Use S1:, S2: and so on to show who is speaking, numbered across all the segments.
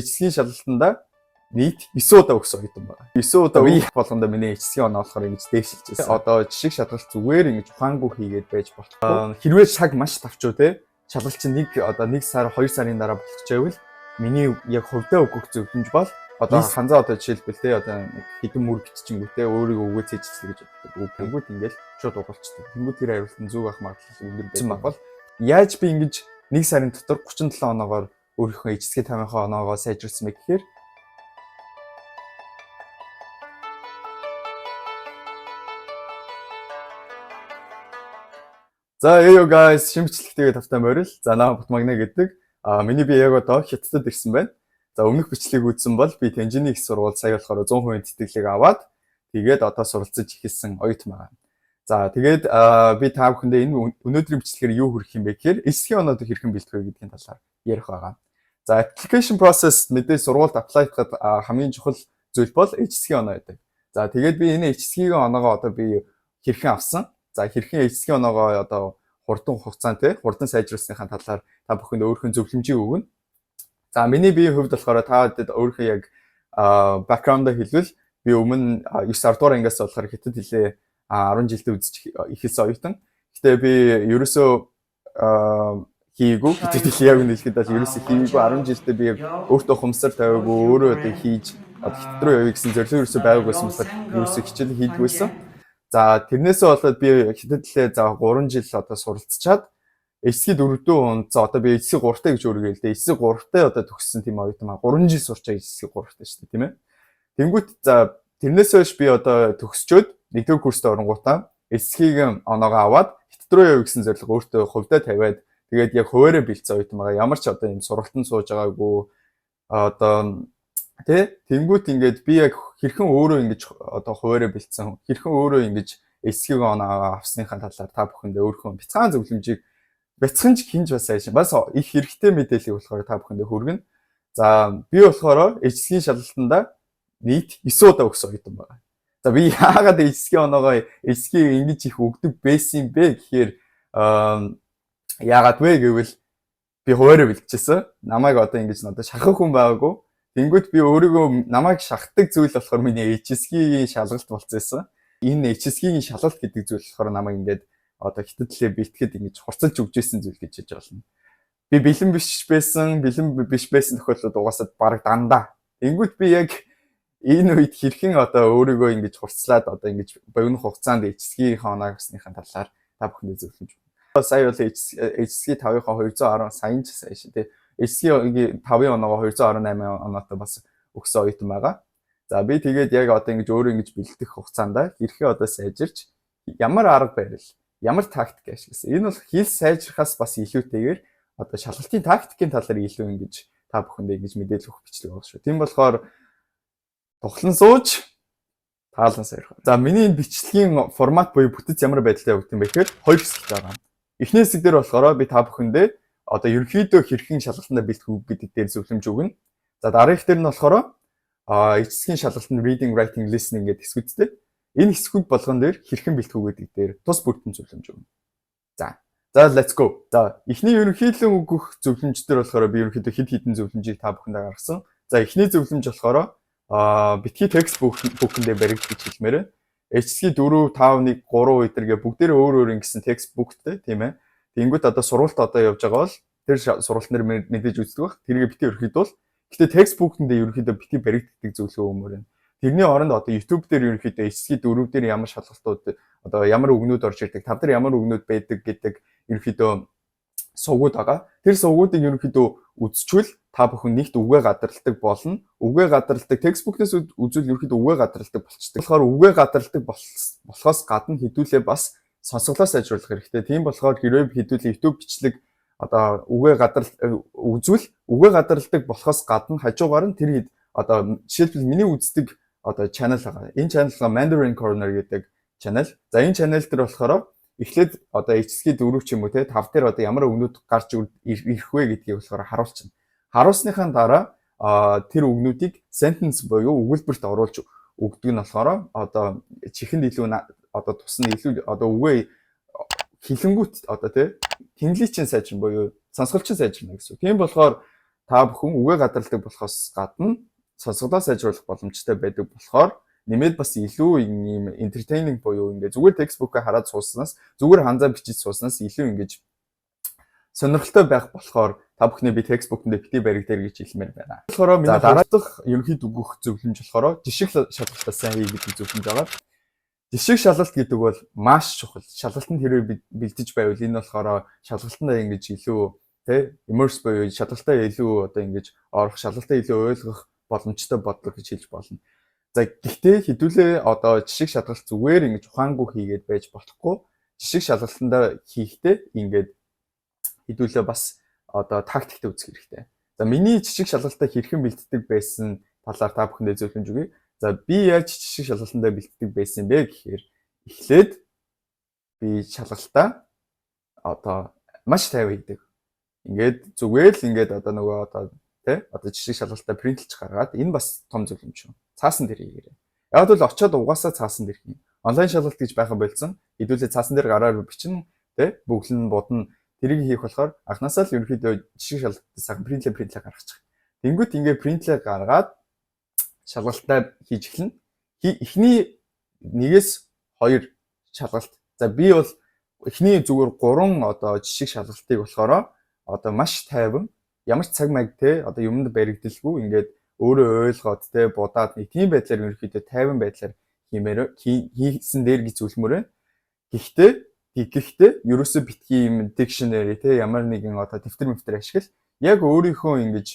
S1: Эцсийн шалгалтанда нийт 9 удаа өгсөн оюутан байна. 9 удаа үе болгондоо миний эцсийн оноо болохоор ингэж дээшилж байсан. Одоо жишг шалгалт зүгээр ингэж ухаангүй хийгээд байж болохгүй. Хэрвээ цаг маш тавчуу те шалгалт чинь нэг сар 2 сарын дараа болох ч байвал миний яг хувьдаа өгөх зөвлөмж бол одоо ханзаа одоо жишээлбэл те одоо нэг хэдэн мөр биччихэнгүүтээ өөрийгөө өгөө цэжлээ гэж боддог. Тэнгүүд ингээл шууд угалцдаг. Тэнгүүд тэр хариултанд зүг авах магадлал өндөр байх бол яаж би ингэж нэг сарын дотор 37 оноогоор өөрийнхөө эцэсгээ 50% оноогоо сайжруулсан мэй гэхээр За yo guys шимтгэлтэйгээ тавтай морил. За наа Бутмагна гэдэг. Миний би яг одоо Хятадд ирсэн байна. За өмнөх бичлэгийг үзсэн бол би Тэнжиний их сургууль сая болохоор 100% тэтгэлэг аваад тэгээд одоо суралцаж эхэлсэн оюутан байна. За тэгээд би та бүхэндээ энэ өнөөдрийн бичлэгээр юу хүргэх юм бэ гэхээр эцсийн оноод хэрхэн бэлтгэх вэ гэдгийн талаар ярих байгаа. За application process мэдээ сургуульд apply хийхэд хамгийн чухал зүйл бол эцсийн оноо гэдэг. За тэгээд би энэ эцсгийн оноогоо одоо би хэрхэн авсан? За хэрхэн эцсгийн оноогоо одоо хурдан хугацаанд хурдан сайжруулсныхаа талаар та бүхэнд өөрийнхөө зөвлөмжийг өгнө. За миний биеийн хувьд болохоор та өөрийнхөө яг бэкграундаа хэлвэл би өмнө 9 дугаар ангиас болохоор хятад хэлээ 10 жилдээ үзэж эхэлсэн оюутан. Гэтэ би ерөөсөө хийгээгүй хятад хэлээ яг нэлэхэд бол ерөөсөө хийгээгүй 10 жилдээ би яг өөртөө хумсар тавиагүй өөрөө одоо хийж хятад руу явъя гэсэн зорилго ерөөсөө байгаагүйсэн болохоор ерөөсөө хичээл хийдгүйсэн. За тэрнээсээ болоод би хятад хэлээ за 3 жил одоо суралцчаад эцсийн 4 онд за одоо би эцсийн 3-тай гэж өөрийгөө хэлдэг. Эцсийн 3-тай одоо төгссөн тийм оюутан 3 жил сурчаа эцсийн 3-тай шүү дээ тийм ээ. Тэнгүүт за тэрнээс хойш би одоо төгсчөөд 1-р курст оронгуудаа эцсийн оноогоо аваад хятад руу явъя гэсэн зорилго өөртөө хувьдаа тавиад тэгээд яг хуваараа бэлдсэн оюутан байгаа. Ямар ч одоо юм сургалтанд сууж байгаагүй одоо тэнгүүт ингээд би яг хэрхэн өөрөө ингэж одоо хуваараа бэлдсэн хэрхэн өөрөө ингэж эцсийн оноогоо авсныхаа талаар та бүхэндээ өөрийнхөө бяцхан зөвлөмжийг бяцхан ч хинж бас сайшин бас их хэрэгтэй мэдээлэл болохоор та бүхэндээ хүргэнэ. За би болохоор эцсийн шалгалтанда нийт 9 удаа өгсөн оюутан байгаа. За би яагаад эцсийн оноогоо эцсгийн ингэж их өгдөг байсан бэ гэхээр яагаад вэ гэвэл би хуваараа бэлдчихсэн. Намайг одоо ингэж надад шахах хүн байгаагүй. Тэнгүүт би өөрийгөө намайг шахдаг зүйл болохоор миний HSG-ийн шалгалт болцсон. Энэ HSG-ийн шалгалт гэдэг зүйл болохоор намайг ингээд одоо хятад хэлээ бэлтгэхэд ингэж хурцлж өгч байсан зүйл гэж хэлж болно. Би бэлэн биш байсан тохиолдолд угаасаа баг дандаа. Тэнгүүт би яг энэ үед хэрхэн одоо өөрийгөө ингэж хурцлаад одоо ингэж богино хугацаанд HSG-ийн оноогсныхаа талаар та бүхэндээ зөвлөмж өгнө. Сая бол HSG 5-ын 210 саяын ч сайн шүү дээ. HSG 5-ын оноогоо 218 оноотой бас өгсөн оюутан байгаа. За би тэгээд яг одоо ингэж өөрөө ингэж бэлдэх хугацаанд хэрхэн одоо сайжирч ямар арга барил, ямар тактик ашигласан. Энэ бол хэл сайжрахаас бас илүүтэйгээр одоо шалгалтын тактикийн талаар илүү ингэж та бүхэндээ ингэж мэдээлэл өгөх бичлэг байгаа шүү. Тийм болохоор тухлан сууж таалан сайрах. За миний энэ бичлэгийн формат буюу бүтэц ямар байдлаар явагдсан бэ гэхээр хоёр хэсэгт байгаа. Эхний хэсэг дээр болохоор би та бүхэндээ одоо ерөнхийдөө хэрхэн шалгалтанд бэлтгэх гэдэг дээр зөвлөмж өгнө. За дараагийнх дээр нь болохоор эцсийн шалгалтанд reading, writing, listening гэдэг хэсгүүдтэй. Энэ хэсгүүд болгон дээр хэрхэн бэлтгэх гэдэг дээр тус бүртэн зөвлөмж өгнө. За let's go. За эхний ерөнхийдөө өгөх зөвлөмждөр болохоор би ерөнхийдөө хэд хэдэн зөвлөмжийг та бүхэндээ гаргасан. За эхний зөвлөмж болохоор битгий текст бүхэндээ баригдаж хэлмээр. HSG 4, 5, 1, 3 өдргээ бүгдээрээ өөр ингэсэн текст бүхтэй тийм ээ. Тэнгүүт одоо сурвалт одоо явж байгаа бол тэр сурвалт нэр мэдээж үздэг баг. Тэргээ битгий ерөнхийдөө гэтээ текст бүхэндээ ерөнхийдөө битгий баригддаг зөвлөгөө өгмөр байна. Тэрний оронд одоо YouTube дээр ерөнхийдөө HSG 4 дээр ямар шалгалтууд одоо ямар үгнүүд орж ирдэг, тав дээр ямар үгнүүд байдаг гэдэг ерөнхийдөө сувгууд байгаа. Тэр сувгуудыг ерөнхийдөө үзчихвэл та бүхэн нэгт үгээ гадарладаг болно. Үгээ гадарладаг текстбукнаас үзвэл ерөнхийдөө үгээ гадарладаг болчдөг. Тэгэхээр үгээ гадарладаг болохоос гадна хэдүүлээ бас сонсголоо сайжруулах хэрэгтэй. Тийм болохоор хэрвээ хэдүүлээ YouTube бичлэг одоо үгээ үзвэл үгээ гадарладаг болохоос гадна хажуугаар нь тэр одоо жишээлбэл миний үздэг одоо channel байгаа. Энэ channel Mandarin Corner гэдэг channel. За энэ channel дээр болохоор эхлээд одоо HSG 4 ч юм уу те 5 дээр одоо ямар үгнүүд гарч ирэх вэ гэдгийг болохоор харуулчихна. Харуулсныхаа дараа тэр үгнүүдийг sentence буюу өгүүлбэрт оруулж өгдөг нь болохоор одоо чихэнд илүү одоо тусна илүү одоо үгээ хилэнгүүт одоо те тэнглийг чинь сайжрна буюу сонсголч чинь сайжрна гэсэн. Тийм болохоор та бүхэн үгээ гадарладаг болохоос гадна сонсголоо сайжруулах боломжтой байдаг болохоор нэмээд бас илүү ийм entertaining буюу ингээ зүгээр текстбукаа хараад сууснаас зүгээр ханзаа бичиж сууснаас илүү ингэж сонирхолтой байх болохоор та бүхний би текстбукэнд бити бариг дээр гэж хэлмээр байна. Тэгэхээр миний дараа дахь ерөнхийд өгөх зөвлөмж болохоор жишг шалгалтаас сайн хий гэдэг зөвлөмж байгаа. Жишг шалгалт гэдэг бол маш чухал. Шалгалтанд хэрвээ бэлдэж байвал энэ болохоор шалгалтандаа ингэж илүү immerse буюу шалгалтаа илүү одоо ингэж орох, шалгалтаа илүү ойлгох боломжтой бодлого гэж хэлж болно. За гэхдээ хэдүүлээ одоо жишг шалгалт зүгээр ингэж ухаангүй хийгээд байж болохгүй. Жишг шалгалтандаа хийхдээ ингээд хэдүүлээ бас одоо тактиктэй үзэх хэрэгтэй. За миний жишг шалгалтаа хэрхэн бэлддэг байсан талаар та бүхэндээ зөвлөмж өгье. За би яаж жишг шалгалтандаа бэлддэг байсан бэ гэхээр эхлээд би шалгалтаа одоо маш тайван хийдэг. Ингээд зүгээр л ингээд одоо нөгөө одоо жишг шалгалтаа принтлж гаргаад энэ бас том зөвлөмж шүү. Цаасан дээр хийгээрэй. Яг бол очиод угаасаа цаасан дээр хийн. Онлайн шалгалт гэж байха болцсон. Хэдүүлээ цаасан дээр гараар бичнэ, бүгд нь будна. Тэрийг хийх болохоор анхнаасаа л ерөнхийдөө жишг шалгалтаа сайхан принтлээ гаргачих. Тэнгүүт ингээд принтлээ гаргаад шалгалтаа хийж эхэлнэ. Эхний 1-2 шалгалт. За би бол эхний зүгээр 3 одоо жишг шалгалтыг болохоор одоо маш тайван ямар ч цаг маяг одоо юмд баригдэлгүй ингээд өөрөө ойлгоод будаад нэг тийм байдлаар ерөнхийдөө тайван байдлаар хийсэн дээр гэж зөвлөмөр байна. Гэхдээ ерөөсөө битгий юм dictionary ямар нэгэн одоо дэвтэр ашигла яг өөрийнхөө ингэж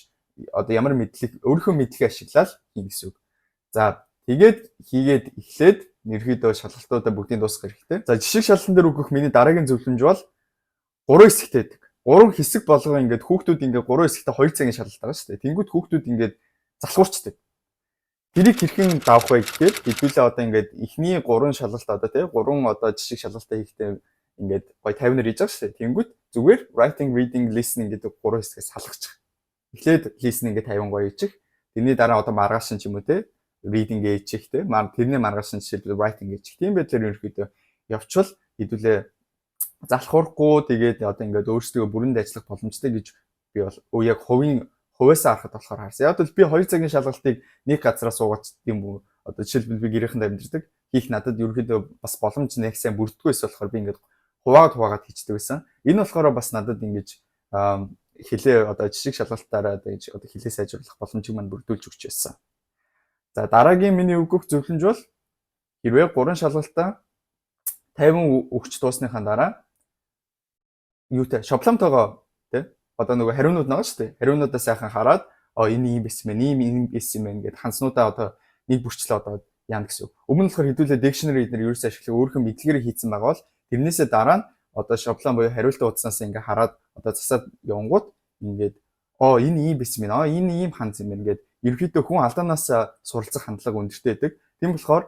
S1: одоо ямар өөрийнхөө мэдлэг ашиглаад хий гэсэн үг. За тэгээд хийгээд эхлээд ерөнхийдөө шалгалтуудаа бүгдийг дуусгах хэрэгтэй. За жишг шалгалтын дээр өгөх миний дараагийн зөвлөмж бол 3 хэсэгтэй байдаг. 3 хэсэг болгоо ингээд хүүхдүүд ингээд 3 хэсэгтээ 2 цагийн шалгалт байгаа шүү дээ. Тэнгүүд хүүхдүүд ингээд залхуурчдаг. Тэрийг хэрхэн давах вэ гэхээр хэдүүлээ одоо ингээд эхний 3 шалгалт одоо 3 одоо жишг шалгалтаа хийхдээ ингээд гой 50-аар хийж байгаа шүү дээ. Тэнгүүд зүгээр writing, reading, listening гэдэг 3 хэсгээс салгачих. Эхлээд listening ингээд 50 гоё хийчих. Тэрний дараа одоо маргааш нь ч юм уу reading хийчих тэрний маргааш нь жишээлбэл writing хийчих. Тийм байдлаар ерөнхийдөө явчвал хэдүүлээ залхуурахгүй тэгээд одоо ингээд өөрсдөө бүрэнд ажиллах боломжтой гэж би бол яг хувьяасаа харахад болохоор харсан. Яг л би 2 цагийн шалгалтыг нэг газараа суугаад тийм үү одоо жишээлбэл би гэрийнхэнд амьдэрдэг хийх надад ерөнхийдөө бас боломж нэг сайн бүрддэггүй байсан болохоор би ингээд хуваагаад хийчихдэг байсан. Энэ болохоор бас надад ингэж хилээ одоо жишг шалгалтаараа одоо хилээ сайжруулах боломжийг мань бүрдүүлж өгч байсан. За дараагийн миний өгөх зөвлөмж бол хэрвээ 3 шалгалтаа 50 өгч дуусныхаа дараа шаблонтойгоо одоо нөгөө хариунууд байгаа шүү дээ. Хариунуудаа сайхан хараад энэ юм байсан мэн, ийм байсан мэн гэд ханснуудаа одоо нэг бүрчлээ одоо яана гэсэн. Өмнө нь болохоор хэдүүлээ dictionary эднэр ерөөсөө ашиглах өөрхөн мэдлэгээр хийцэн байгаа бол тэрнээсээ дараа нь одоо шаблон буюу хариултаа утаснаас ингээ хараад одоо засаад явангууд ингээд энэ ийм байсан мэн, энэ ийм ханц юм байна гэд ерөөхдөө хүн алдаанаас суралцах хандлага өндөртэй байдаг. Тийм болохоор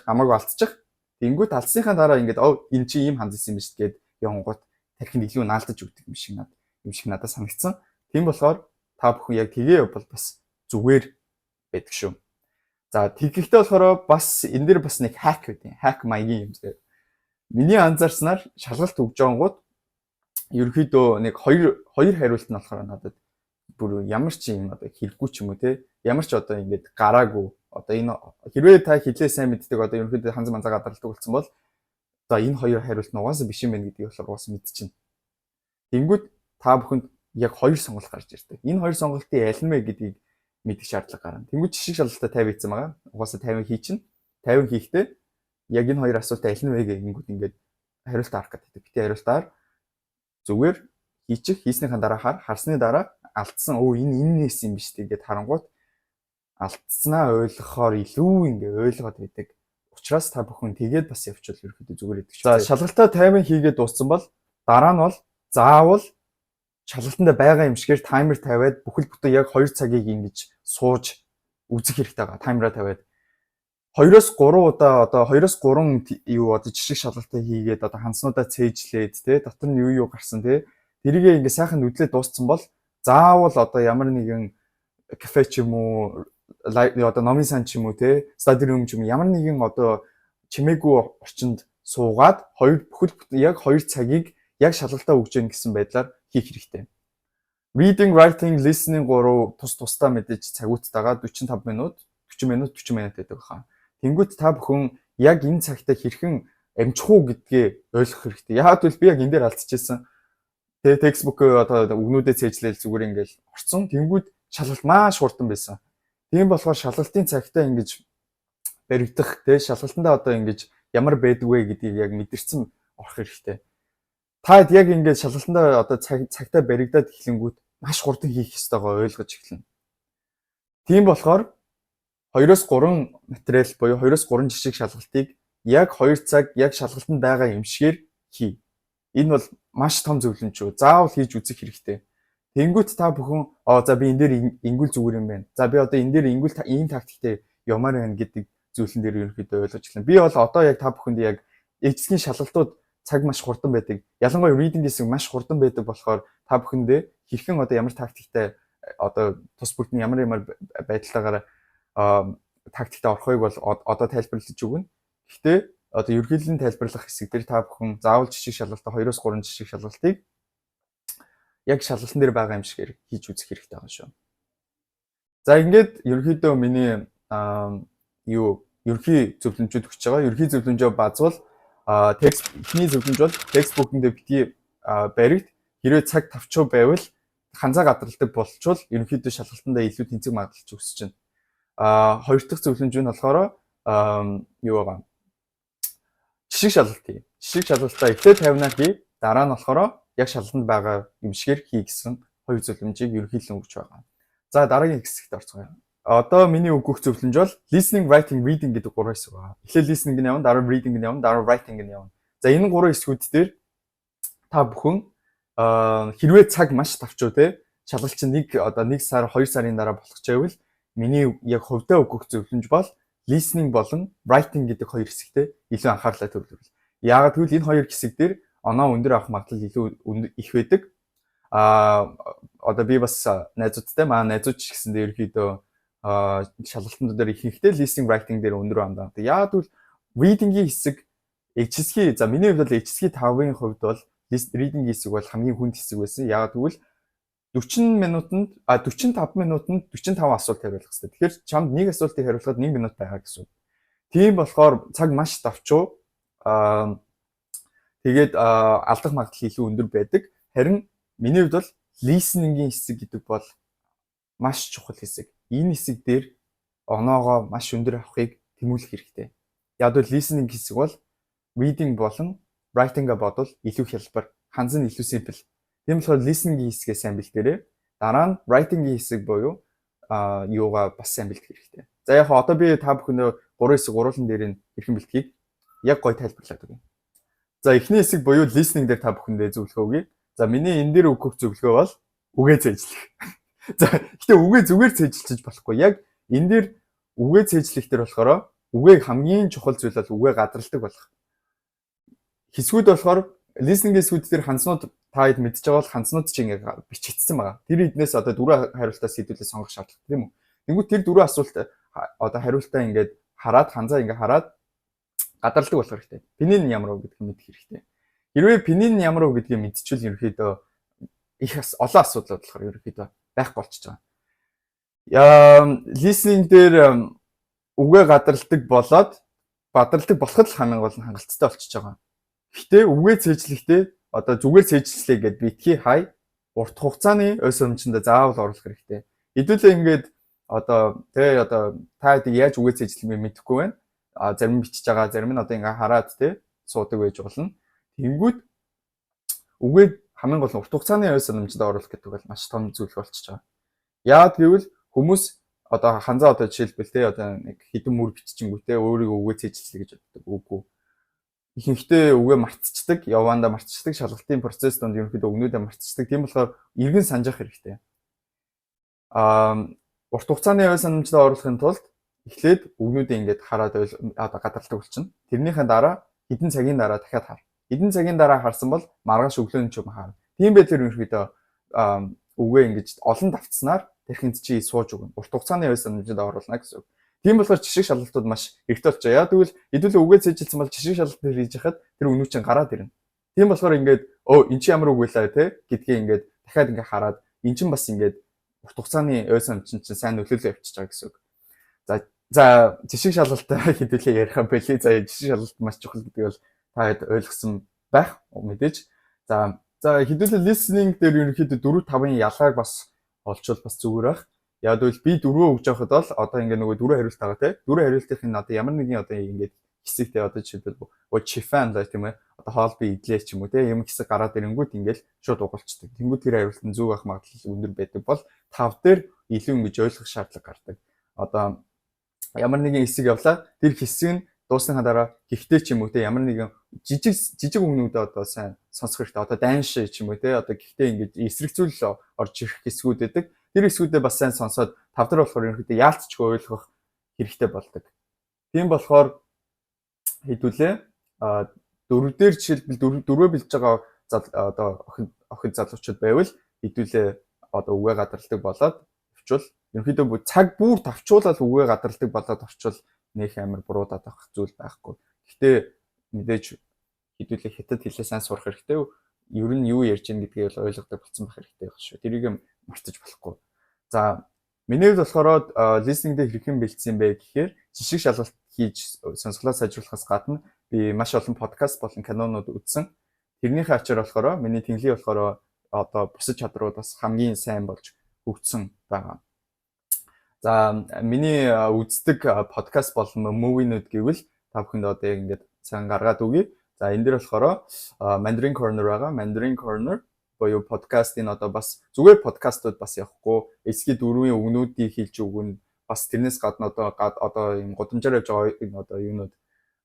S1: хамаагүй алдчих. Тэнгүүт алдсныхаа дараа ингээд энэ чи ийм ханц юм биш гэд явангууд тархинд илүү наалдаж өгдөг юм шиг надад санагдсан. Тийм болохоор та бүхэн яг тгээ бол бас зүгээр байдаг шүү. За тэгэхдээ болохоор бас энэ дэр бас нэг хак байдیں۔ Хак маягийн юм зэрэг. Миний анзаарснаар шалгалт өгж байгангууд ерөөхдөө нэг 2 хариулт нь болохоор надад бүр ямар ч юм одоо хэрэггүй ч юм уу ямар ч одоо ингээд гараагүй одоо энэ хэрвээ та хилээ сайн мэддэг одоо ерөөхдөө ханз манзаа гадарладаг болсон бол за энэ 2 хариулт нь угаасаа биш юм байна гэдгийг болохоор угаасаа мэдчихнэ. Тэнгүүд та бүхэнд яг 2 сонголт гарч ирдэг. Энэ 2 сонголтын аль нь вэ гэдгийг мэдэх шаардлага гарна. Тэнгүүд жишг шалгалтаа 50 хийсэн байгаа. Угаасаа 50 хийчин. 50 хийхдээ яг энэ 2 асуултаа аль нь вэ гэнгүүт ингээд хариултаа харах гэдэг. Бити хариултаар зүгээр хийснийхэн дараа харсны дараа алдсан энэс юм биш тэгээд харангуут алдснаа ойлгохоор илүү ингээ ойлгоод байдаг. Учираас та бүхэн тэгээд бас явуучвал ерөөхдөө зүгээр идэх. За шалгалтаа 50 хийгээд дууссан бол дараа нь бол заавал шалгалтанд байгаа юм шигээр таймер тавиад бүхэл бүтэн яг 2 цагийг ингэж сууж үзэх хэрэгтэй байгаа. Таймераа тавиад 2-3 удаа одоо 2-3 юу одоо жишг шалгалтаа хийгээд одоо ханснуудаа цээжлээд дотор нь юу гарсан тэрийгээ ингээ сайхан нүдлээ дууссан бол заавал одоо ямар нэгэн кафе ч юм уу одоо номын сан ч юм уу study room ч юм ямар нэгэн одоо чимээгүй орчинд суугаад бүхэл яг 2 цагийг яг шалгалтаа өгч гэн гэсэн байдлаар хийх хэрэгтэй. reading, writing, listening 3 тусдаа мэдээж цагууттайгаа 45 минут, 40 минут, 40 минут гэдэг баха. Тэнгүүт та бүхэн яг энэ цагтаа хэрхэн амжих уу гэдгээ ойлгох хэрэгтэй. Яагаад гэвэл би яг энэ дээр алдчихсан. Тэгээ textbook одоо өгнүүдэд цээжлээл зүгээр ингээл орцсон. Тэнгүүд шалгалт маш хурдан байсан. Тийм болохоор шалгалтын цагтаа ингэж баригдах, тэгээ шалгалтандаа одоо ингэж ямар байдаг вэ гэдгийг яг мэдэрсэн орох хэрэгтэй. Таад яг ингэж шалгалтандаа одоо цагтаа баригдаад эхлэнгүүт маш хурдан хийх ёстойгоо ойлгож эхэлнэ. Тийм болохоор 2-3 материал буюу 2-3 жишг шалгалтыг яг 2 цаг яг шалгалтанд байгаа юм шигээр хий. Энэ бол маш том зөвлөмж шүү. Заавал хийж үзэх хэрэгтэй. Тэнгүүт та бүхэн за би энэ дээр ингүүл зүгээр юм байна. За би одоо энэ дээр ингүүл ийм тактиктэй явмаар байна гэдэг зүйлэн дээр ерөнхийдөө ойлгож эхэлнэ. Би бол одоо яг та бүхэнд яг эцгийн шалгалтууд цаг маш хурдан байдаг. Ялангуяа reading хэсэг маш хурдан байдаг болохоор та бүхэндээ хэрхэн одоо ямар тактиктэй одоо тус бүгдний ямар байдалтайгаар тактиктэй орохыг бол одоо тайлбарлаж өгнө. Гэхдээ одоо ерөнхийдөө тайлбарлах хэсэг дээр та бүхэн заавал жишг шалгалтаа 2-3 жишг шалгалтыг яг шалгалтын дээр байгаа юм шигээр хийж үзэх хэрэгтэй байгаа шүү. За ингээд ерөнхийдөө миний ерөнхий зөвлөмжүүд өгч байгаа. Ерөнхий зөвлөмжөө базвал эхний зөвлөмж бол textbook-д битгий баригд хэрвээ цаг тавчуу байвал ханзаа гадралдаг болчвол ерөнхийдөө шалгалтандаа илүү тэнцэг магадлалч өсөж байна. Хоёр дахь зөвлөмж нь болохоор жишг шалгалт хий. Жишг шалгалтаа эхлээд 50-аар хий. Дараа нь болохоор яг шалгалтанд байгаа юм шигээр хий гэсэн хоёр зөвлөмжийг ерөнхийдөө өгч байгаа. За дараагийн хэсэгт орцгоё. Одоо миний өгөх зөвлөмж бол listening, writing, reading гэдэг 3 хэсэг байна. Эхлээд listening-г нь явна, дараа reading-г нь явна, дараа writing-г нь явна. За энэ 3 хэсгүүд дээр та бүхэн хэрвээ цаг маш тавчуу те шалгалт чинь 1 сар 2 сарын дараа болох ч байвал миний яг хувьдаа өгөх зөвлөмж бол listening болон writing гэдэг хоёр хэсэгтээ илүү анхаарлаа төвлөрүүл. Яагаад гэвэл энэ хоёр хэсэг дээр оноо өндөр авах магадлал илүү их байдаг. Одоо би бас найзуудтай найзууд ч гэсэндээ ерөөхдөө шалгалтанд дээр ихэнхдээ listening, writing дээр өндөр амдаа. Яагаад гэвэл reading-ийн хэсэг HSK миний хувьд бол HSK 5-ын хувьд бол reading-ийн хэсэг бол хамгийн хүнд хэсэг байсан. Яагаад гэвэл 45 минутанд 45 асуулт хариулах хэрэгтэй. Тэгэхээр чамд нэг асуултыг хариулахад 1 минут байгаа гэсэн. Тийм болохоор цаг маш давчуу. Тэгээд алдах магадлал илүү өндөр байдаг. Харин миний хувьд бол listening-ийн хэсэг гэдэг бол маш чухал хэсэг. Энэ хэсэг дээр оноогоо маш өндөр авахыг тэмүүлэх хэрэгтэй. Яг бол listening хэсэг бол reading болон writing-а бодвол илүү хялбар, ханз нь илүү simple. Тийм болохоор listening-ийн хэсгээ сайн бэлдээрэй. Дараа нь writing-ийн хэсэг буюу юугаа бас сайн бэлдэх хэрэгтэй. За яг одоо би та бүхэндээ 3 хэсэг уруулан дээр нь хэрхэн бэлтгэхийг яг гоё тайлбарлаад өгье. За эхний хэсэг буюу listening дээр та бүхэндээ зөвлөгөө өгье. За миний энэ дээр өгөх зөвлөгөө бол үгээ цээжлэх. За гэхдээ үгээ зүгээр цээжилчих болохгүй. Яг энэ дээр үгээ цээжлэх дээр болохоор үгээг хамгийн чухал зүйл бол үгээ гадралдаг болох. Хэсгүүд болохоор listening хэсгүүд дээр ханцнууд та хэд мэдж байгаа бол ханцнууд чинь ингээ бичигдсэн байгаа. Тэр эднээс одоо 4 хариултаас хэдүүлээ сонгох шаардлага тийм үү? Тэнгүүт тэр 4 асуулт одоо хариултаа ингээд хараад ханзаа ингээ хараад гадарладаг болох хэрэгтэй. Пинийн нь ямар вэ гэдгийг мэдэх хэрэгтэй. Хэрвээ пинийн нь ямар вэ гэдгийг мэдчихвэл ерөөхдөө их олон асуудал болохоор ерөөхдөө байх болчихж байгаа. Listening дээр үгээ гадарладаг бадралдаг болоход л хамгийн гол нь хангалттай болчихж байгаа. Гэхдээ үгээ цээжлэхдээ одоо зүгээр цээжлэе гэдээ битгий хай урт хугацааны ой сонмчонд заавал оруулах хэрэгтэй. Хэдүүлээ ингээд одоо та яаж үгээ цээжлэх вэ мэдэхгүй байна. Зарим бичиж байгаа, зарим нь одоо ингээ хараад суудаг байж болно. Тэнгүүд үгээ хамгийн гол нь урт хугацааны ой сонмчонд оруулах гэдэг бол маш том зүйл болчихж байгаа. Яагаад гэвэл хүмүүс одоо ханзаа одоо жишээлбэл одоо нэг хэдэн мөр биччихэнгүүтээ өөрийгөө үгээ цээжлэе гэж боддог. Үгүй. Ихэнхдээ үгээ мартчихдаг, явандаа мартчихдаг, шалгалтын процесс донд ерөнхийдөө өгнүүдээ мартчихдаг. Тийм болохоор иргэн санджах хэрэгтэй. Урт хугацааны ой санамжтай оруулахын тулд эхлээд өгнүүдээ ингээд хараад одоо гадарладаг болчихно. Тэрнийхээ дараа хэдэн цагийн дараа дахиад хар. Хэдэн цагийн дараа харсан бол маргааш өглөөний ч юм хаар. Тийм байдлаар ерөнхийдөө үгээ ингэж олон давтснаар тэрхэнд чи сууж өгнө. Урт хугацааны ой санамжтай оруулна гэсэн үг. Тийм болохоор жишг шалгалтууд маш эрт болж байгаа. Яг тэгвэл хэдүүлээ үгээ цээжилсэн бол жишг шалгалт хийж хахад тэр өгнүүд чинь гараад ирнэ. Тийм болохоор ингээд эн чи ямар үг байлаа гэдгийг ингээд дахиад ингээд хараад эн чинь бас ингээд урт хугацааны ой сан чинь сайн нөлөөлөл авчиж байгаа гэсэн үг. За жишг шалгалтаа хэдүүлээ ярих юм байли. За жишг шалгалт маш чухал гэдэг бол та хэд ойлгосон байх мэдээж. За хэдүүлээ listening дээр ерөнхийдөө 4-5-ын ялгааг бас олчвол бас зүгээр байх. Яг л би 4 өгж явахад бол одоо ингээд нөгөө 4 хариулт байгаа те. 4 хариултын одоо ямар нэгэн одоо ингээд хэсэгтэй одоо жишээлбэл чифан л тийм ээ. Одоо хоол би идлээ ч юм уу те. Юм хэсэг гараад ирэнгүүт ингээд шууд угалцдаг. Тэнгүүд тэр хариулт нь зүг авах магадлал өндөр байдаг бол 5 дээр илүү ингэж ойлгох шаардлага гардаг. Одоо ямар нэгэн хэсэг явлаа. Тэр хэсэг нь дуусныхаа дараа гэхдээ ч юм уу те ямар нэгэн жижиг үгнүүдээ одоо сайн сонсох хэрэгтэй. Одоо дайнш ч юм уу те одоо гэхдээ ингэж эсрэгцүүл орж ирэх хэсгүүд байдаг. Тэр хэсгүүдээ бас сайн сонсоод 5 дээр болохоор ерөнхийдөө яалтчгүй ойлгох хэрэгтэй болдог. Тийм болохоор хэдүүлээ 4 дээр жишээлбэл 4-өө бэлж байгаа одоо охид залуучууд байвал хэдүүлээ одоо үгээ гадарладаг болоод очвол ерөнхийдөө цаг бүр тавчуулаад үгээ гадарладаг болоод орчвол нөх амар буруудаад авах зүйл байхгүй. Гэхдээ мэдээж хэдүүлээ хятад хэлээ сайн сурах хэрэгтэй. Ер нь юу ярьж байгаа гэдгийг ойлгодог болсон байх хэрэгтэй байх шүү. Тэрийг мартаж болохгүй. За миний хувьд болохоор listening дээр хэрхэн бэлдсэн бэ гэхээр жишг шалгалт хийж сонсголоо сайжруулахаас гадна би маш олон подкаст болон кинонууд үзсэн. Тэрнийхээ ачаар болохоор миний тэнглийн болохоор одоо бусад чадрууд бас хамгийн сайн болж хөгжсөн байгаа. За миний үздэг подкаст болон мувинууд гэвэл та бүхэнд одоо яг ингээд сайн гаргаад өгье. За энэ дээр болохоор Mandarin Corner байгаа. Mandarin Corner боёо подкастын одоо бас зүгээр подкастууд бас явахгүй. Эсгийн 4-ийн өгнүүдийг хэлж өгнө. Бас тэрнээс гадна одоо юм гудамжаар явж байгаа одоо юунууд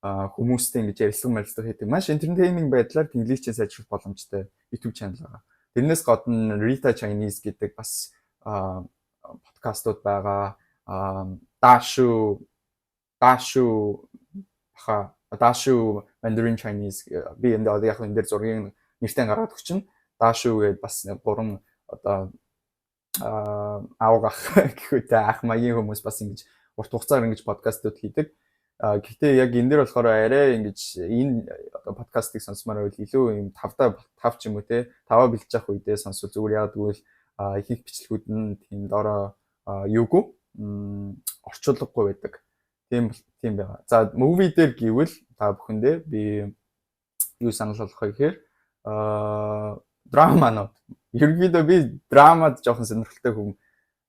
S1: хүмүүстэй ингэж ярилцлага хийдэг. Маш entertaining байдлаар тэнглийчийн сайжруулах боломжтой YouTube channel байгаа. Тэрнээс гадна Rita Chinese гэдэг бас подкастууд байгаа. Dashu Mandarin Chinese би энэ одоо яг энэ дээр зургийн нэртэй гаргаад өгчин. Dashu гэдэг бас 3 одоо аавгах гэхүүтэй ах маягийн хүмүүс бас ингэж урт хугацаар ингэж подкастууд хийдэг. Гэхдээ яг энэ дээр болохоор арай ингэж энэ одоо подкастыг сонсомоор байвал илүү юм 5 ч юм уу те 5 бэлж явах үедээ сонсвол зүгээр яагаад гэвэл ихэнх бичлэгүүд нь тийм доороо юугүй орчуулгагүй байдаг. Тийм байгаа. За movie дээр гэвэл та бүхэндээ би юу санал болгох вэ гэхээр драманууд. Ерөнхийдөө би драмад жоохон сонирхолтой хүн.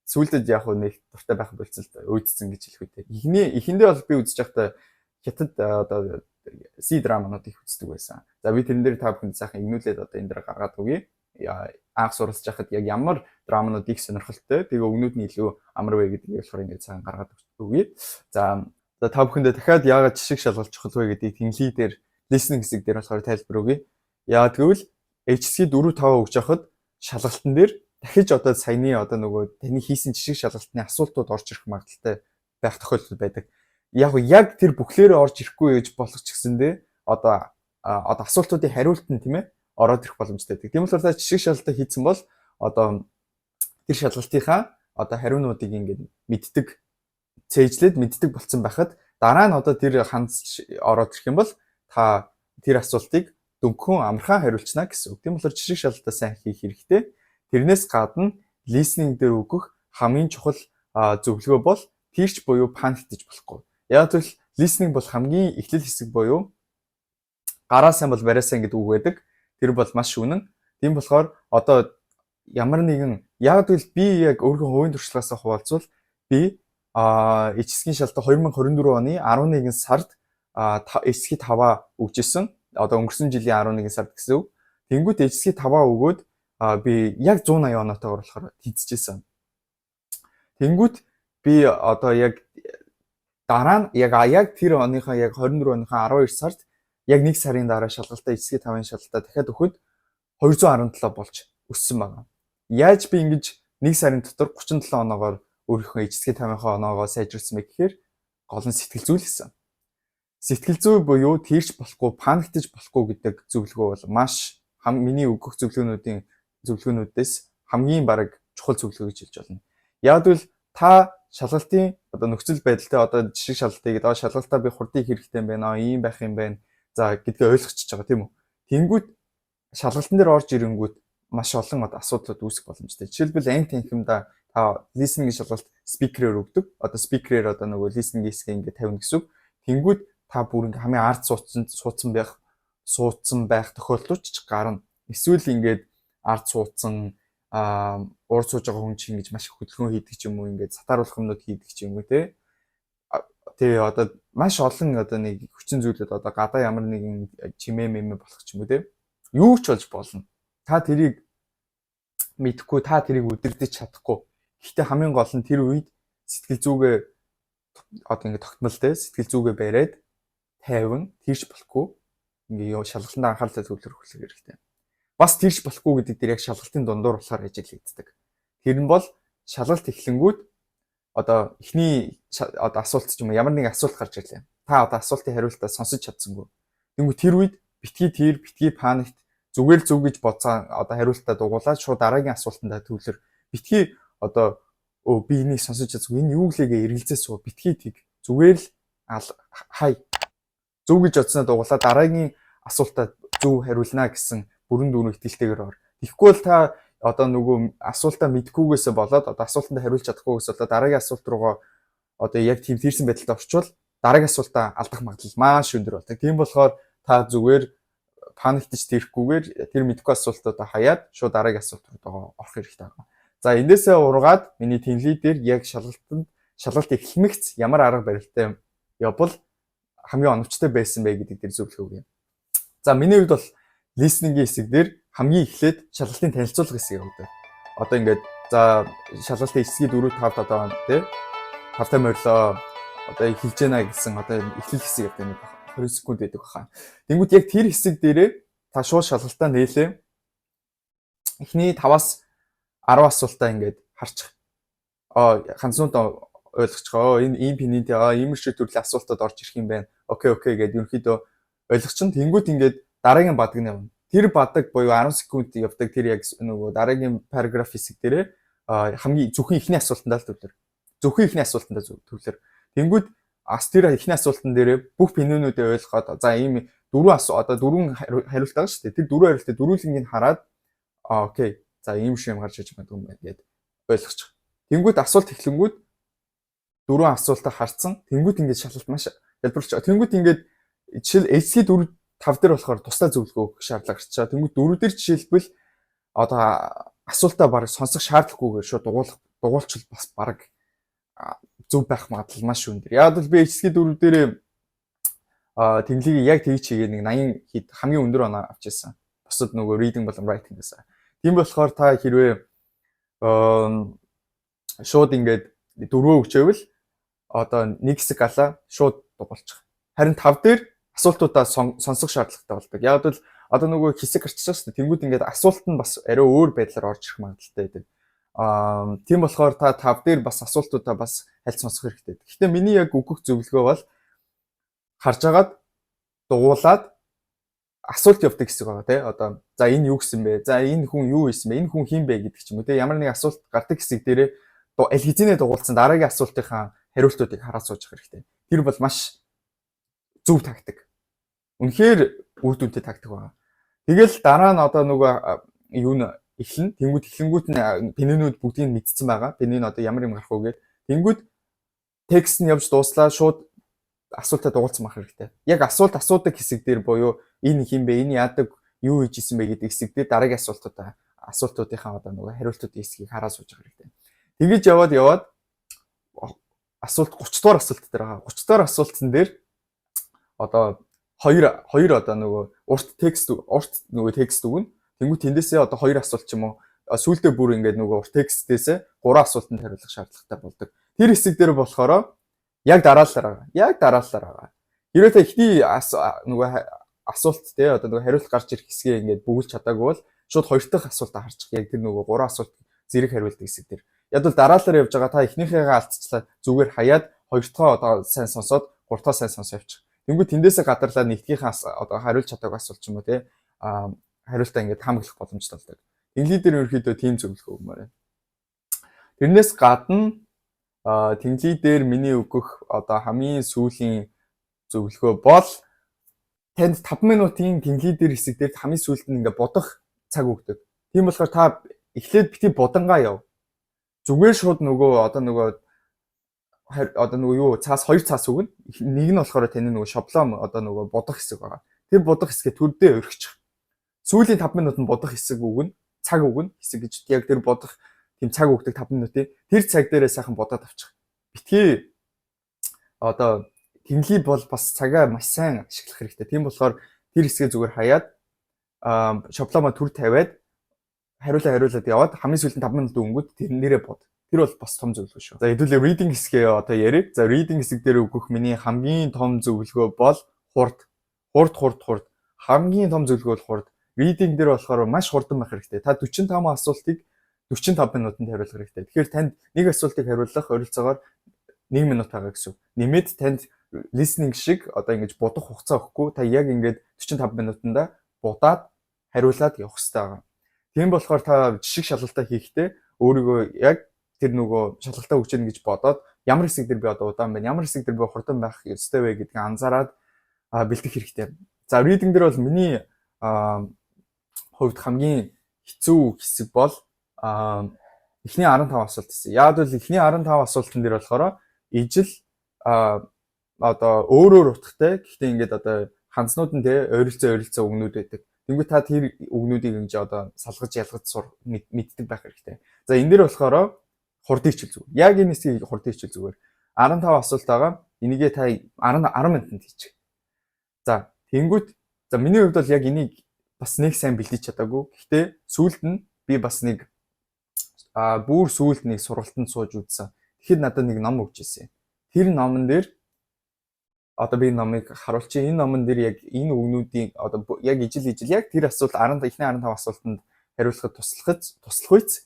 S1: Сүүлдээ яг нэг дуртай байх болцсон л да. Өөдсөн гэж хэлэх үедээ. Эхэндээ бол би үзэж байхдаа хятад одоо C драманууд их үздэг байсан. За би тэрэн дээр та бүхэнд сайхан игнүүлээд одоо энэ дээр гаргаад өгье. Анх суралцж байхад яг ямар драманууд их сонирхолтой. Тэгээ өгнүүд нь илүү амар вэ гэдгийг болохоор ингээд сайхан гаргаад өгье. За та бүхэндээ дахиад яагаад жишг шалгалт чухал вэ гэдгийг тэнглий дээр listening хэсэг дээр болохоор тайлбар өгье. Яа тэгвэл HSG 4-5 өгж явахад шалгалтан дээр дахиж одоо саяны одоо нөгөө таны хийсэн жишг шалгалтны асуултууд орж ирэх магадaltaй байх тохиолдол байдаг. Яг тэр бүхлээрээ орж ирэхгүй гэж болох ч гэсэндээ одоо асуултуудын хариулт нь тийм ээ ороод ирэх боломжтой байдаг. Тийм болохоор та жишг шалгалтаа хийсэн бол одоо тэр шалгалтынхаа одоо хариунуудыг ингээд мэддэг цээжлээд мэддэг болсон байхад дараа нь одоо тэр хандж ороод ирэх юм бол та тэр асуултыг дөнгөн амархан хариулчихна гэсэн үг. Тийм болохоор жишг шалгалтаа сайн хийх хэрэгтэй. Тэрнээс гадна listening дээр өгөх хамгийн чухал зөвлөгөө бол тэрч буюу паник гэж болохгүй. Яг л listening бол хамгийн эхлэл хэсэг буюу гараа сайн бол бараа сайн гэдэг үг байдаг. Тэр бол маш үнэн. Тийм болохоор одоо ямар нэгэн яг л би яг өөрийнхөө хувийн туршлагаасаа хуваалцвал би HSG-ийн шалгалт 2024 оны 11 сард HSG 5 өгчээсэн. Одоо өнгөрсөн жилийн 11 сард гэсэн үг. Тэнгүүт HSG 5 өгөөд би яг 180 оноотойгоор болохоор хийчихсэн. Тэнгүүт би одоо яг дараа нь яг тэр оныхаа яг 24 оныхаа 12 сард яг 1 сарын дараа шалгалтаа HSG 5-ын шалгалтаа дахиад өгөхөд 217 болж өссөн байна. Яаж би ингэж 1 сарын дотор 37 оноогоор өөрийнхөө HSG 5-ынхаа оноогоо сайжруулсан бэ гэхээр гол нь сэтгэл зүй гэсэн. Сэтгэл зүй буюу тэрч болохгүй, паниктаж болохгүй гэдэг зөвлөгөө бол маш миний өгөх зөвлөгөөнүүдээс хамгийн бараг чухал зөвлөгөө гэж хэлж болно. Яг л та шалгалтын одоо нөхцөл байдалтай одоо жишг шалгалтыг шалгалтаа би хурдыг хэрэгтэй юм байна, ийм байх юм байна. За гэдгээ ойлгочихж байгаа тийм үү. Тэнгүүт шалгалтын дээр орж ирэнгүүт маш олон одоо асуудлууд үүсэх боломжтой. Жишээлбэл анги танхимда та listening-ийн шалгалт speaker-ээр өгдөг. Одоо speaker-ээр одоо нөгөө listening хэсгээ ингээд тавина гэсэн үг. Тэнгүүд та бүр ингээд хамгийн ард суудсан байх тохиолдлууд ч гарна. Эсвэл ингээд ард суудсан урд сууж байгаа хүн чинь ингэж маш их хөдөлгөөн хийдэг ч юм уу, ингээд сатааруулах юмнууд хийдэг ч юм уу те. Тэгээ одоо маш олон одоо нэг хүчин зүйлүүд одоо гадаа ямар нэгэн чимээ мэмэ болох ч юм уу те. Юу ч болж болно. Та тэрийг мэдхгүй, та тэрийг удирдах чадахгүй. Гэхдээ хамгийн гол нь тэр үед сэтгэл зүгээ одоо ингээд тогтмол те, сэтгэл зүгээ бариад тайван тийш болохгүй ингээд шалгалтанд анхаарал төвлөрөх хэрэгтэй. Бас тийш болохгүй гэдэг дээр яг шалгалтын дундуур болохоор ажиглагддаг. Тэр нь бол шалгалт эхлэнгүүд одоо эхний одоо асуулт ч юм уу ямар нэгэн асуулт гарч ирлээ. Та одоо асуултын хариултаа сонсож чадсангүй. Тэгвэл тэр үед битгий паникт зүгээр л зүг гэж бодсон одоо хариултаа дугуулаад шууд дараагийн асуултанд төвлөр. Битгий одоо би энийг сонсож чадсгүй. Энэ юу гэлээгээ эргэлзээ суу. Битгий тийг зүгээр л хай. Зүг гэж бодсноо дугуулаад дараагийн асуултаа зөв хариулнаа гэсэн бүрэн дүүрэн итгэлтэйгээр ор. Тэгэхгүй бол та одоо нөгөө асуултаа мэдхгүйгээсээ болоод одоо асуултанд хариулж чадахгүйгээс болоод дараагийн асуулт руугаа одоо яг тийм тийрсэн байдалд орчвол дараагийн асуултаа алдах магадлал маш өндөр болдог. Тийм болохоор та зүгээр паниктж тэрхгүйгээр тэр мэдхгүй асуултуудаа хаяад шууд дараагийн асуулт руу орох хэрэгтэй байна. За энээсээ ургаад миний team leader яг шалгалт эхлэмэгц ямар арга барилтай явбал хамгийн оновчтой байсан бэ гэдэг дээр зөвлөгөө өгье. За миний хувьд бол listening-ийн хэсэг дээр хамгийн эхлээд шалгалтын танилцуулга хэсэг явагдав. Одоо ингээд за шалгалтын хэсгийн 4 5 одоо тий 5 морилоо одоо хэлж яана гэсэн одоо эхлэл хэсэг явдаг нэг 20 секунд байдаг баха. Тэнгүүд яг тэр хэсэг дээрээ та шууд шалгалтаа нээлээ. Эхний 5-аас 10 асуултаа ингээд харчих. Ганцнуудаа ойлгочихоо. Энэ пининтэй ийм шиг төрлийн асуултууд орж ирэх юм байна. Окей гэдэг ерөнхийдөө ойлгочихно. Тэнгүүд ингээд дараагийн бадаг нь явна. Тэр бадаг буюу 10 секунд явдаг тэр яг нөгөө дараагийн параграф хэсэг дээрээ хамгийн зөвхөн ихний асуултандаа л төвлөр. Зөвхөн ихний асуултандаа төвлөр. Тэнгүүд тэр ихний асуултан дээрээ бүх пининүүдээ ойлгоод за ийм 4 хариулт байгаа шүү дээ. Тэр 4 хариултыг дөрүүлэнгийг хараад окей. За ийм шиг юм гарч иж магадгүй юм байна гэд ойлгочих. Тэнгүүд асуулт эхлэнгүүд 4 асуултаа харцсан. Тэнгүүд ингээд шалгалт маш ялбарч. Тэнгүүд ингээд жишээл HC 4 5 дээр болохоор тусдаа зөвлөгөө өгөх шаардлага гарч байгаа. Тэнгүүд 4 дээр жишээлбэл одоо асуултаа бараг сонсох шаардлагагүйгээр шууд дугуулчвал бас бараг зөв байх магадлал маш өндөр. Яг л би HC 4 дээр тэнглийг яг тэгж хийгээ нэг 80 хэд хамгийн өндөр оноо авч ирсэн. Бусад нөгөө reading болон writing гэсэн. Тийм болохоор та хэрвээ шууд ингээд 4 өгчээвэл одоо нэг хэсэг алаа шууд дугуулчих. Харин 5 дээр асуултуудаа сонсох шаардлагатай болдог. Яг бол одоо нөгөө хэсэг гарчихсан шүү дээ. Тэнгүүд ингээд асуулт нь бас арай өөр байдлаар орж ирэх магадaltaй байдаг. Тийм болохоор та 5 дээр бас асуултуудаа бас хальт сонсох хэрэгтэй. Гэхдээ миний яг өгөх зөвлөгөө бол харж агаад дугуулад асуулт явдаг хэсэг байгаа тий. Одоо за энэ юу гэсэн бэ? За энэ хүн юу хийсэн бэ? Энэ хүн хэн бэ гэдэг ч юм уу тий. Ямар нэг асуулт гардаг хэсэг дээрээ аль хэзээ дугуулсан дараагийн асуултынхаа хариултуудыг хараад сууж явах хэрэгтэй. Тэр бол маш зөв тактик. Үнэхээр үр дүнтэй тактик байна. Тэгэл дараа нь одоо нөгөө юу н эхлэн тэнгууд эхлэнгүүт нь пининүүд бүгдийг нь мэдсэн байгаа. Пинин одоо ямар юм гарах вэ гэд. Тэнгууд текст нь явж дууслаа шууд асуултаа дугуулсан байх хэрэгтэй. Яг асуудаг хэсэг дээр буюу энэ хин бэ, энэ яадаг, юу хийж исэн бэ гэдэг хэсэг дээр дараагийн асуултуудынхаа одоо нөгөө хариултуудын хэсгийг хараад сууж байгаа хэрэгтэй. Тэгэж яваад асуулт 30 дугаар асуулт дээр байгаа. 30 дугаар асуултсан дээр одоо хоёр одоо нөгөө урт текст өгнө. Тэнгүү тэндээсээ одоо хоёр асуулт ч юм уу сүүлдээ бүр ингээд нөгөө урт текстээсээ 3 асуултанд хариулах шаардлагатай болдог. Тэр хэсэг дээр болохоор яг дараалалаар байгаа. Хэрвээ та ихний нөгөө асуулт те одоо нөгөө хариулт гарч ирэх хэсгээ ингээд бүгэлж чадаагүй бол шууд хоёр дахь асуултаа харчих. Яг тэр нөгөө 3 асуулт зэрэг хариулдаг хэсэг дээр. Яг бол дараалалаар явж байгаа та эхнийхээгээ алдчихлаа зүгээр хаяад хоёр дахь одоо сайн сонсоод гурав дахь сайн сонсоо явчих. Тэнгүү тэндээсээ гадарлаад нэгдгийнхээ одоо хариулж чадаагүй асуулт ч юм уу те хариултаа ингээд хамгаалах боломжтой болдог. Тэнглийн дээр ерөөхдөө тийм зөвлөгөө өгмөр байна. Тэрнээс гадна тэнглийн дээр миний өгөх одоо хамгийн сүүлийн зөвлөгөө бол танд 5 минутын тэнглийн дээр хэсэг дээр хамгийн сүүлд нь ингээд бодох цаг өгдөг. Тийм болохоор та эхлээд бити будангаа яв. Зүгээр шууд нөгөө юу цаас 2 цаас өгнө. Нэг нь болохоор таны нөгөө шаблон нөгөө бодох хэсэг байгаа. Тэр бодох хэсгээ төрдөө өргөчих. Сүүлийн 5 минутанд бодох хэсэг өгнө. Цаг өгнө. Хэсэг гэж яг тэр бодох тийм цаг өгдөг 5 минутын тэр цаг дээрээ сайхан бодоод авчих. Битгий тэнхлий бол бас цагаа маш сайн ашиглах хэрэгтэй. Тийм болохоор тэр хэсгээ зүгээр хаяад шаблома төр тавиад хариулаад яваад хамгийн сүүлийн 5 минут өнгөд тэрнээрээ бод. Тэр бол бас том зөвлөгөө шүү. За хэдүүлээ reading хэсгээ ярив. За reading хэсэг дээр өгөх миний хамгийн том зөвлөгөө бол хурд. Хамгийн том зөвлөгөө бол хурд. Reading дээр болохоор маш хурдан байх хэрэгтэй. Та 45 асуултыг 45 минутанд хариулах хэрэгтэй. Тэгэхээр танд нэг асуултыг хариулах ойролцоогоор 1 минут байгаа гэсэн. Нэмээд танд listening шиг ингэж бодох хугацаа өгөхгүй. Та яг ингэж 45 минутанда будаад хариулаад явах хэрэгтэй байгаа. Тийм болохоор та жишг шалгалтаа хийхдээ өөрийгөө яг тэр нөгөө шалгалтаа өгч яах гэж бодоод ямар хэсэг дээр би удаан байна, ямар хэсэг дээр би хурдан байх ёстой вэ гэдгийг анзаараад бэлдэх хэрэгтэй. За reading дээр бол миний хувьд хамгийн хэцүү хэсэг бол эхний 15 асуулт гэсэн. Яг бол эхний 15 асуултан дээр болохоор ижил өөрөөр утгатай гэхдээ ингээд ханцнууд нь ойролцоо өгнүүд байдаг. Тэнгүү та тэр өгнүүдийг ингэж салгаж ялгаж мэддэг байх хэрэгтэй. За энэ дээр болохоор хурд хичээл зүгээр. Яг энэ хэсгийг хурд хичээл зүгээр. 15 асуулт байгаа. Энийгээ та 10 минутанд хийчих. За тэнгүүт миний хувьд бол яг энийг бас нэг сайн бэлдэж чадаагүй. Гэхдээ сүүлд нь би бас нэг бүр сүүлд нэг сургалтанд сууж үзсэн. Тэгэхэд надад нэг ном өгч ирсэн. Тэр номон дээр би номыг харуулчих. Энэ номон дээр яг энэ өгнүүдийн яг ижил яг тэр асуулт эхний 15 асуултанд хариулахад туслах үйц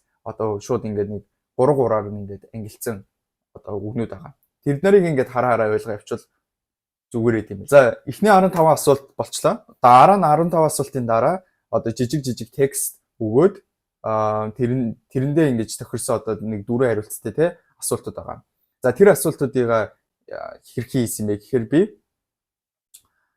S1: шууд ингээд нэг 3-3-аар ингээд ангилцсан өгнүүд байгаа. Тэр нарыг ингээд хараа ойлгоо явуул зүгээр юм. За эхний 15 асуулт болчлоо. Дараа нь 15 асуултын дараа жижиг текст өгөөд тэрэндээ ингэж тохирсон нэг 4 хариулттай асуултууд байгаа. За тэр асуултуудыг хэрхэн хийсэн бэ гэхээр би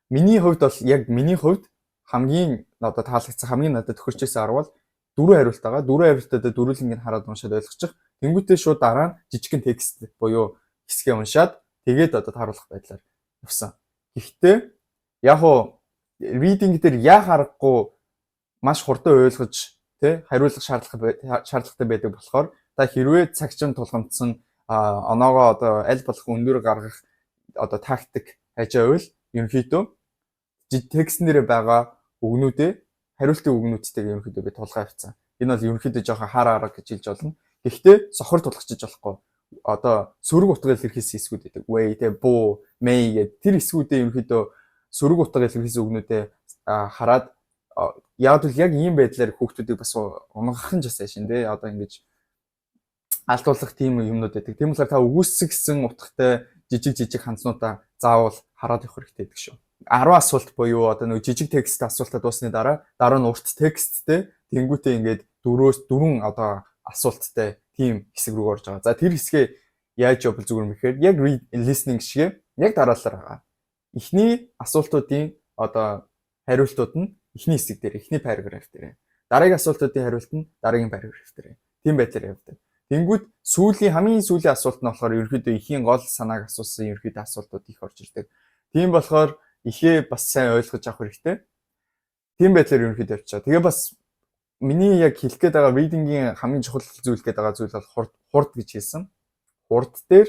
S1: миний хувьд бол яг миний хувьд хамгийн таалагдсан хамгийн надад тохирч ирсэн арга бол 4 хариулт байгаа. 4 хариултад дөрвөлнгийг хараад уншаад ойлгочих. Тэнгүүтээ шууд дараа нь жижигхэн текст буюу хэсгээ уншаад тэгээд харуулах байдлаар явсан. Гэхдээ яг reading дээр яг аргагүй маш хурдан ойлгож хариулах шаардлагатай байдаг болохоор та хэрвээ цагчин тулгамдсан оноогоо аль болох өндөр гаргах тактик хажаавал ерөнхийдөө текстэн дээр байгаа өгнүүдээ хариултын өгнүүдтэйг ерөнхийдөө би тулгаа авцсан. Энэ бол ерөнхийдөө жоохон хар арга гэж хэлж болно. Гэхдээ сохор тулгачиж болохгүй. Сөрөг утгаар илэрхийлсэн хэсгүүд байдаг. Way буу, may гэдэг тэр хэсгүүдээ ерөнхийдөө сөрөг утгаар илэрхийлсэн өгнүүдээ хараад яг ийм байдлаар хүүхдүүдийг бас унгахын жас шин ингэж алдуулах тийм юмнууд байдаг. Тийм болохоор та өгөөсгсөн утгатай жижиг ханцнуудаа заавал хараад явах хэрэгтэй гэдэг шүү. 10 асуулт буюу нэг жижиг текст асуултаа дуусны дараа нь урт тексттэй тэнгүүтээ ингээд 4 асуулттай тийм хэсэг рүү орж байгаа. За тэр хэсгээ яаж явбал зүгээр юм гэхээр яг listening шиг яг дараалал байгаа. Эхний асуултуудын хариултууд нь эхний хэсэг дээр, эхний параграф дээр. Дараагийн асуултуудын хариулт нь дараагийн параграф дээр. Тийм байдлаар явдаг. Тэнгүүд хамгийн сүүлийн асуулт нь болохоор ерөнхийдөө ихийн гол санааг асуусан ерөнхийдөө асуултууд их орж ирдэг. Тийм болохоор ихээ бас сайн ойлгож авах хэрэгтэй. Тийм байдлаар ерөнхийдөө явчихаа. Тэгээ бас миний яг хэлэх гээд байгаа reading-ийн хамгийн чухал зүйл гээд байгаа зүйл бол хурд гэж хэлсэн. Хурд дээр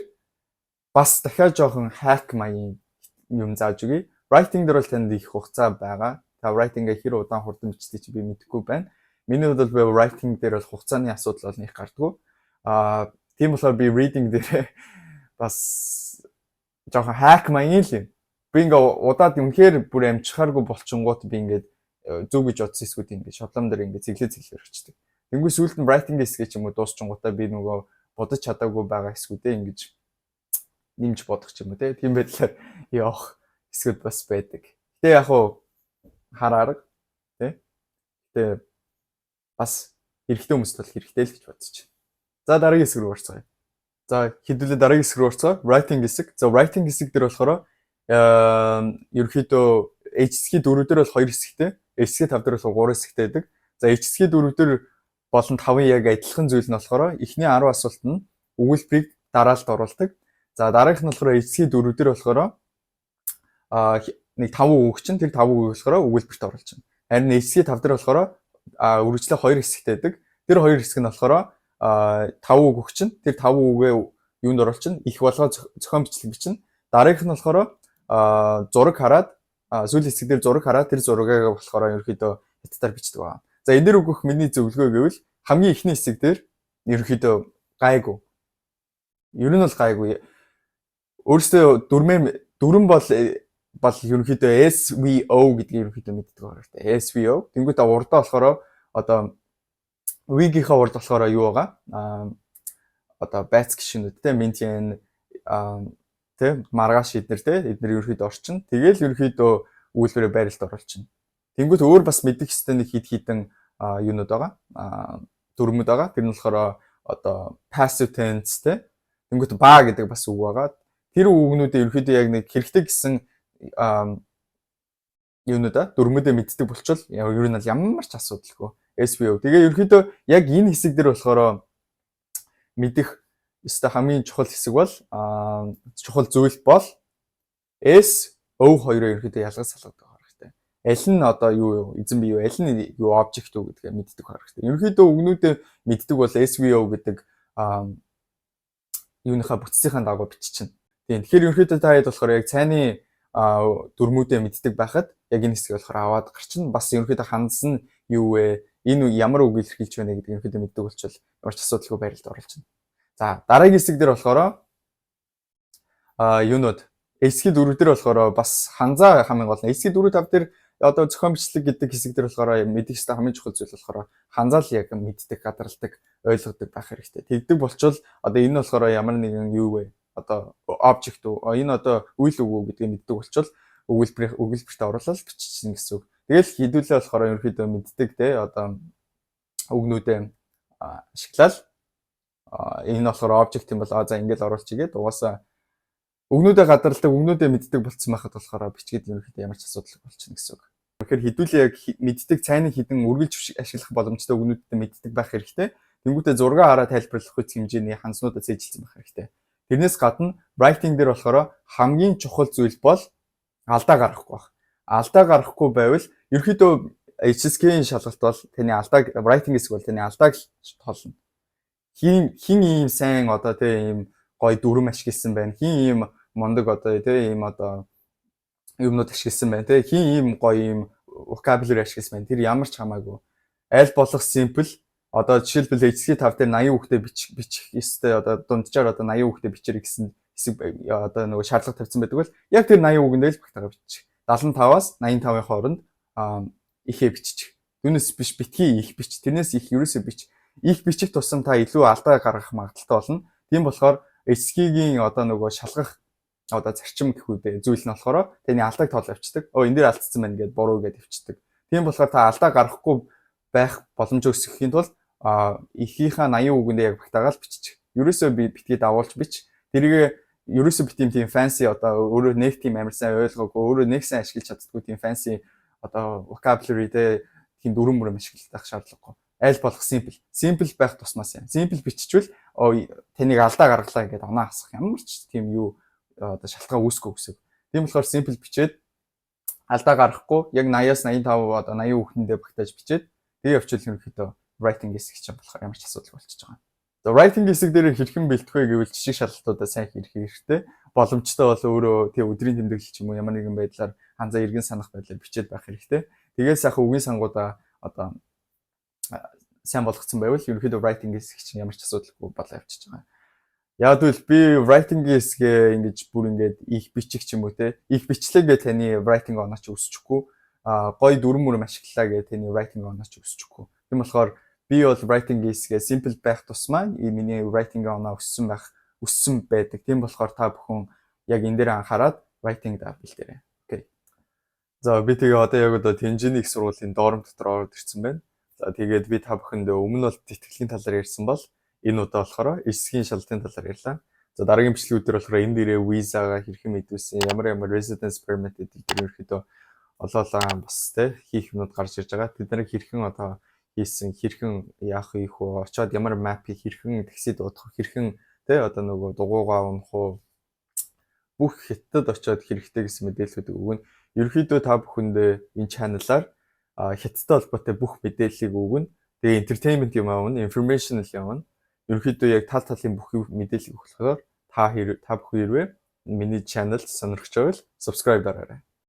S1: бас дахиад жоохон hack маягийн юм зааж өгье. Writing дээр бол танд их хугацаа байгаа. Та writing-гээ хэр удаан хурдан бичдэг чи би мэдэхгүй байна. Миний хувьд бол writing дээр бол хугацааны асуудал бол их гардгүй. Тийм болохоор би reading дээр бас жоохон hack маягийн л юм. Би ингээ удаад үнэхээр бүр амжихааргүй болчингууд би ингээд зөв гэж бодсон хэсгүүд ингээд шотлом дээр ингээд цэглээ өрчдөг. Тэнгүү сүүлд нь writing хэсгээ ч юм уу дуусчингуудаа би нөгөө бодож чадаагүй байгаа хэсгүүдээ ингэж нэмж бодох ч юм уу тийм байдлаар явах хэсгүүд бас байдаг. Гэтэ яг хуу хараарга Гэтэ бас хэрэгтэй хүмүүст бол хэрэгтэй л гэж бодож байна. За дараагийн хэсэг рүү орцгоё. За хэдүүлээ дараагийн хэсэг рүү орцгоё. Writing хэсэг. За writing хэсэг дээр болохоор ерөнхийдөө HSK 4 дээр бол 2 хэсэгтэй, HSK 5 дээр бол 3 хэсэгтэй байдаг. За HSK 4 дээр болон 5-ын яг адилхан зүйл нь болохоор эхний 10 асуулт нь өгүүлбэрийг дараалт оруулдаг. За дараагийнх нь болохоор эцгийн 4 дээр болохоор нэг 5 үг чинь тэр 5 үг болохоор өгүүлбэрт оруулж байна. Харин эцгийн 5 дээр болохоор үргэлжлээ 2 хэсэгтэй байдаг. Тэр 2 хэсэг нь болохоор 5 үг өгч чинь тэр 5 үгээ юунд оруулж чинь их болгоо зохион бичлэг бичнэ. Дараагийнх нь болохоор зураг хараад сүүлийн хэсэг дээр зураг хараад тэр зургийг болохоор ерөөхдөө хятадаар бичдэг байна. За энэ дээр өгөх миний зөвлөгөө гэвэл хамгийн ихний хэсэг дээр ерөөхдөө гайгүй. Ер нь бол гайгүй. Өөрөөсөө дүрмэн бол ерөөхдөө SVO гэдгийг ерөөхдөө мэддэг байгаа хэрэгтэй. SVO. Тэнгүүтээ урдаа болохоор одоо Wig-ийнхаа урд болохоор юу байгаа? Одоо байц гişүнүүд те Mentian те маргааш эднэр те эднэр ерөөхдөө орчин. Тэгээл ерөөхдөө үйлдвэрээ байралд оруулчихна. Тэнгүүт өөр бас мэддэг хэвээр нэг хідэн юунууд байгаа. Дүрмүүд байгаа. Тэр нь болохоор одоо passive tense те. Тэнгүүт баа гэдэг бас үг байгаа. Тэр үгнүүдээ ерөөхдөө яг нэг хэрэгтэй гэсэн юунуудаа дүрмүүдээ мэддэг болчвол ер нь ямар ч асуудалгүй. SVO. Тэгээ ерөөхдөө яг энэ хэсэг дээр болохоор мэдэх ёстой хамгийн чухал хэсэг бол чухал зүйл бол SO хоёроо ерөөхдөө ялгаж салгадаг байгаа хэрэгтэй. Аль нь одоо юу эзэн бий юу, аль нь юу object үү гэдгээ мэддэг байгаа хэрэгтэй. Ерөөхдөө үгнүүдээ мэддэг бол SVO гэдэг юуныхаа бүтцийнхаа дагуу биччихнэ. Тийм. Тэгэхээр ерөөхдөө та хэд болохоор яг цайны дүрмүүдээ мэддэг байхад яг энэ хэсгийг болохоор аваад гарчна. Бас ерөөхдөө хандс нь юу вэ? Энэ ямар үг илэрхийлж байна гэдгийг ерөөхдөө мэддэг болчвол ямар ч асуудалгүй байралд оруулчихна. За дараагийн хэсэг дээр болохоор юунууд эсгийн дөрөв дээр болохоор бас ханзаа хамгийн гол нь эсгийн 4 5 дээр одоо зохион бичлэг гэдэг хэсэг дээр болохоор мэддэг хэвээр хамгийн чухал зүйл болохоор ханзаал яг мэддэг, гадралдаг, ойлгодог байх хэрэгтэй. Тэгдэг болчвол одоо энэ болохоор ямар нэгэн юу вэ? Одоо object уу? Энэ одоо үйл үг үү гэдгийг мэддэг болчвол өгүүлбэрт оруулаад биччихнэ гэсэн үг. Тэгэл хідүүлээ болохоор ерөөхдөө мэддэг те одоо үгнүүдээ ашиглаад энэ болохоор object юм бол за ингээл оруулчихгээд угаасаа үгнүүдээ гадарладаг, үгнүүдээ мэддэг болцсон байхад болохоор бичгээд ерөөхдөө ямар ч асуудал болчихно гэсэн үг. Тэгэхээр хідүүлээ яг мэддэг цайны хідэн үргэлж ашиглах боломжтой үгнүүдтэй мэддэг байх хэрэгтэй. Тэнгүүтээ зураг хараа тайлбарлах үс хэмжээний ханснуудаа цээжилсэн байх хэрэгтэй. Тэрнээс гадна writing дээр болохоор хамгийн чухал зүйл бол алдаа гаргахгүй байх. Алдаа гаргахгүй байвал ерөөхдөө HSK-ийн шалгалт бол таны алдааг writing хэсэг бол таны алдааг тоолно. Хин ийм сайн одоо тийм гоё дүрм ашигласан байна. Хин ийм мундаг одоо тийм одоо юмнууд ашигласан байна. Хин ийм гоё ийм vocabulary ашигласан байна. Тэр ямар ч хамаагүй. Аль болох simple одоо жишээлбэл HSK 5 дээр 80 үгтэй бичих ёстой одоо дунджаар одоо 80 үгтэй бичээр гэсэн хэсэг одоо нөгөө шаардлага тавьсан байдаг бол яг тэр 80 үгэндээ л багтаага бичих. 75-аас 85-ын хооронд ихээ бичих. Түүнээс биш битгий их бич. Тэрнээс их ерөөсөө бич. Их бичих тусам та илүү алдаа гаргах магадaltaй болно. Тийм болохоор HSK-гийн одоо нөгөө шалгах одоо зарчим гэх үедээ зүйл нь болохоор таны алдааг тоол авчдаг. Энэ дээр алдсан байна гэдээ буруу гэдээ авчдаг. Тийм болохоор та алдаа гаргахгүй байх боломж өсгөхийн тулд ихийнхаа 80 үгэндээ яг багтаагаал бичих. Ерөөсөө битгий дагуулж бич. Тэрийг ерөөсөө бит тийм fancy одоо өөрөө нэг тийм амар сайн ойлгоогүй, өөрөө нэг сайн ашиглаж чаддаггүй тийм fancy одоо vocabulary тийм дүрм мөрөм ашиглах шаардлагагүй. Аль болох simple. Simple байх тусмаас юм. Simple биччихвэл таныг алдаа гаргалаа гэдэг оноо хасах ямар ч тийм юу одоо шалтгаан үүсэхгүй гэсэн. Тийм болохоор simple бичээд алдаа гаргахгүй яг 80-аас 85 одоо 80 үхэндээ багтааж бичээд тэгээ явуул ерөнхийдөө writing хэсэг чинь болохоор ямар ч асуудал болчихж байгаа. За writing хэсэг дээр хэрхэн бэлтгэх вэ гэвэл жишг шалгалтуудаа сайн хийх хэрэгтэй. Боломжтой бол өөрөө тий өдрийн тэмдэглэл ч юм уу ямар нэгэн байдлаар ханзаа иргэн санах байдлаар бичээд байх хэрэгтэй. Тэгээд сайхан үгийн сангуудаа одоо сайн болгоцсон байвал ерөнхийдөө writing хэсэг чинь ямар ч асуудалгүй болоо явчихж байгаа. Яг л би writing хэсгээ ингэж бүр ингэж их бичих ч юм уу те их бичлээгээ таны writing оноо ч өсчихгүй гоё дүрм мөрөм ашиглалаа гэ таны writing оноо ч өсчихгүй. Тийм болохоор би бол writing хэсгээ simple байх тусмаа миний writing оноо өссөн байдаг. Тийм болохоор та бүхэн яг энэ дээр анхаарад writing даа бэлдээрэй. Окей. За би тэгээ одоо яг одоо Тэнжиний их сургуулийн доорм дотор ороод ирсэн байна. За тэгээд би та бүхэнд өмнө бол тэтгэлийн талаар ярьсан бол энэ удаа болохоор эсгийн шалгалтын талаар ярьлаа. За дараагийн бичлэгүүдээр болохоор энэ дээрээ визагаа хэрхэн мэдүүлсэн, ямар residence permit гэдэг ерөөхдөө олоолаа бас те хийх юмуд гарч ирж байгаа. Тэд нарыг хэрхэн одоо хийсэн, хэрхэн яах вэ хөө, очоод ямар мапыг хэрхэн такси дуудах, хэрхэн тэ одоо нөгөө дугуйгаа унах уу, бүх хятадд очоод хэрэгтэй гэсэн мэдээллүүдийг өгнө. Ерөнхийдөө та бүхэндээ энэ чаналаар хятадтай холбоотой бүх мэдээллийг өгнө. Тэгээ entertainment юм аавна, informational явна. Ерөнхийдөө яг тал талын бүх мэдээллийг өгөхөөр та бүхэн хэрвээ миний channel сонирхож байвал subscribe дараарай.